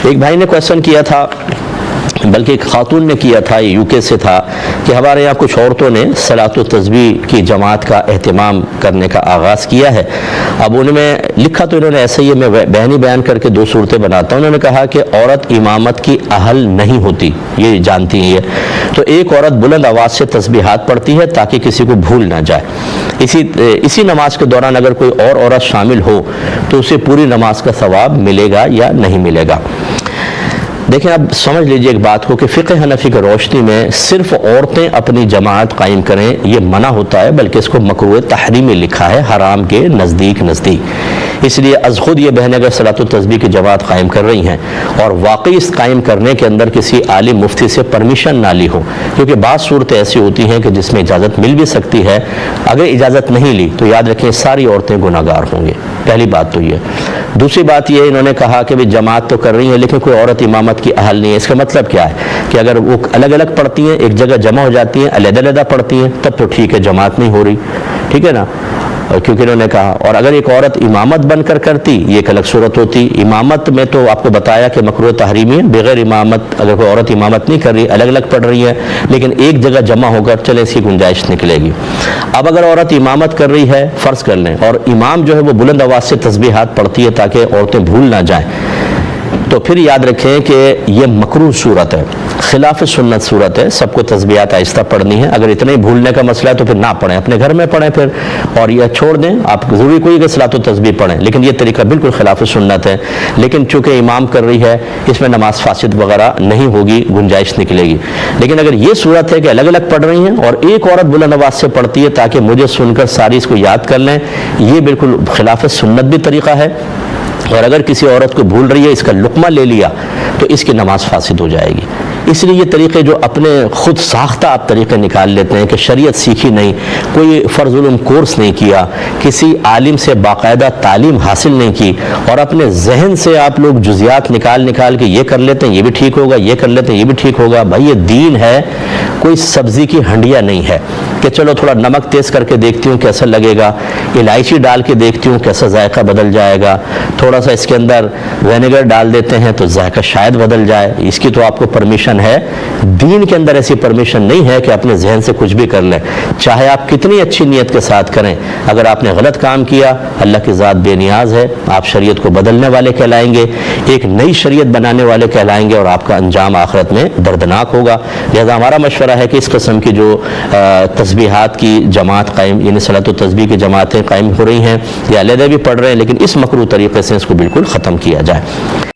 ایک بھائی نے کویشچن کیا تھا، بلکہ ایک خاتون نے کیا تھا، UK سے تھا، کہ ہمارے یہاں کچھ عورتوں نے صلاۃ التسبیح کی جماعت کا اہتمام کرنے کا آغاز کیا ہے۔ اب ان میں لکھا تو انہوں نے ایسے ہی، میں بیان کر کے دو صورتیں بناتا ہوں۔ انہوں نے کہا کہ عورت امامت کی اہل نہیں ہوتی، یہ جانتی ہیں، تو ایک عورت بلند آواز سے تسبیحات پڑھتی ہے تاکہ کسی کو بھول نہ جائے۔ اسی نماز کے دوران اگر کوئی اور عورت شامل ہو تو اسے پوری نماز کا ثواب ملے گا یا نہیں ملے گا؟ دیکھیں، اب سمجھ لیجئے ایک بات کو کہ فقہ حنفی کی روشنی میں صرف عورتیں اپنی جماعت قائم کریں یہ منع ہوتا ہے، بلکہ اس کو مکروہ تحریمی لکھا ہے، حرام کے نزدیک۔ اس لیے از خود یہ بہنیں اگر صلاۃ التسبیح کی جماعت قائم کر رہی ہیں اور واقعی اس قائم کرنے کے اندر کسی عالم مفتی سے پرمیشن نہ لی ہو، کیونکہ بعض صورتیں ایسی ہوتی ہیں کہ جس میں اجازت مل بھی سکتی ہے، اگر اجازت نہیں لی تو یاد رکھیں ساری عورتیں گناہ گار ہوں گے۔ پہلی بات تو یہ۔ دوسری بات یہ، انہوں نے کہا کہ بھی جماعت تو کر رہی ہیں لیکن کوئی عورت امامت کی اہل نہیں ہے۔ اس کا مطلب کیا ہے کہ اگر وہ الگ الگ پڑھتی ہیں، ایک جگہ جمع ہو جاتی ہیں، علیحدہ پڑھتی ہیں، تب تو ٹھیک ہے، جماعت نہیں ہو رہی، ٹھیک ہے نا؟ کیونکہ انہوں نے کہا، اور اگر ایک عورت امامت بن کر کرتی یہ ایک الگ صورت ہوتی۔ امامت میں تو آپ کو بتایا کہ مکروہ تحریمی ہے، بغیر امامت اگر کوئی عورت امامت نہیں کر رہی، الگ الگ پڑھ رہی ہے، لیکن ایک جگہ جمع ہو کر چلے، اس کی گنجائش نکلے گی۔ اب اگر عورت امامت کر رہی ہے، فرض کر لیں، اور امام جو ہے وہ بلند آواز سے تسبیحات پڑھتی ہے تاکہ عورتیں بھول نہ جائیں، تو پھر یاد رکھیں کہ یہ مکروہ صورت ہے، خلاف سنت صورت ہے۔ سب کو تسبیحات آہستہ پڑھنی ہے۔ اگر اتنے ہی بھولنے کا مسئلہ ہے تو پھر نہ پڑھیں، اپنے گھر میں پڑھیں پھر، اور یہ چھوڑ دیں۔ آپ ضروری کوئی کہ صلاۃ التسبیح پڑھیں، لیکن یہ طریقہ بالکل خلاف سنت ہے۔ لیکن چونکہ امام کر رہی ہے، اس میں نماز فاسد وغیرہ نہیں ہوگی، گنجائش نکلے گی۔ لیکن اگر یہ صورت ہے کہ الگ الگ پڑھ رہی ہیں اور ایک عورت بلند آواز سے پڑھتی ہے تاکہ مجھے سن کر ساری اس کو یاد کر لیں، یہ بالکل خلاف سنت بھی طریقہ ہے۔ اور اگر کسی عورت کو بھول رہی ہے، اس کا لقمہ لے لیا تو اس کی نماز فاسد ہو جائے گی۔ اس لیے یہ طریقے جو اپنے خود ساختہ آپ طریقے نکال لیتے ہیں کہ شریعت سیکھی نہیں، کوئی فرض علم کورس نہیں کیا، کسی عالم سے باقاعدہ تعلیم حاصل نہیں کی، اور اپنے ذہن سے آپ لوگ جزیات نکال کے یہ کر لیتے ہیں، یہ بھی ٹھیک ہوگا، یہ کر لیتے ہیں، یہ بھی ٹھیک ہوگا۔ بھائی یہ دین ہے، کوئی سبزی کی ہنڈیا نہیں ہے کہ چلو تھوڑا نمک تیز کر کے دیکھتی ہوں کیسا لگے گا، الائچی ڈال کے دیکھتی ہوں کیسا ذائقہ بدل جائے گا، تھوڑا سا اس کے اندر وینیگر ڈال دیتے ہیں تو ذائقہ شاید بدل جائے۔ اس کی تو آپ کو پرمیشن ہے، دین کے اندر ایسی پرمیشن نہیں ہے کہ اپنے ذہن سے کچھ بھی کر لیں، چاہے آپ کتنی اچھی نیت کے ساتھ کریں۔ اگر آپ نے غلط کام کیا، اللہ کی ذات بے نیاز ہے، آپ شریعت کو بدلنے والے کہلائیں گے، ایک نئی شریعت بنانے والے کہلائیں گے، اور آپ کا انجام آخرت میں دردناک ہوگا۔ لہذا ہمارا مشورہ ہے کہ اس قسم کی جو تسبیحات کی جماعت قائم، یعنی صلاۃ التسبیح کی جماعتیں قائم ہو رہی ہیں یا علیحدہ بھی پڑھ رہے ہیں، لیکن اس مکروہ طریقے سے اس کو بالکل ختم کیا جائے۔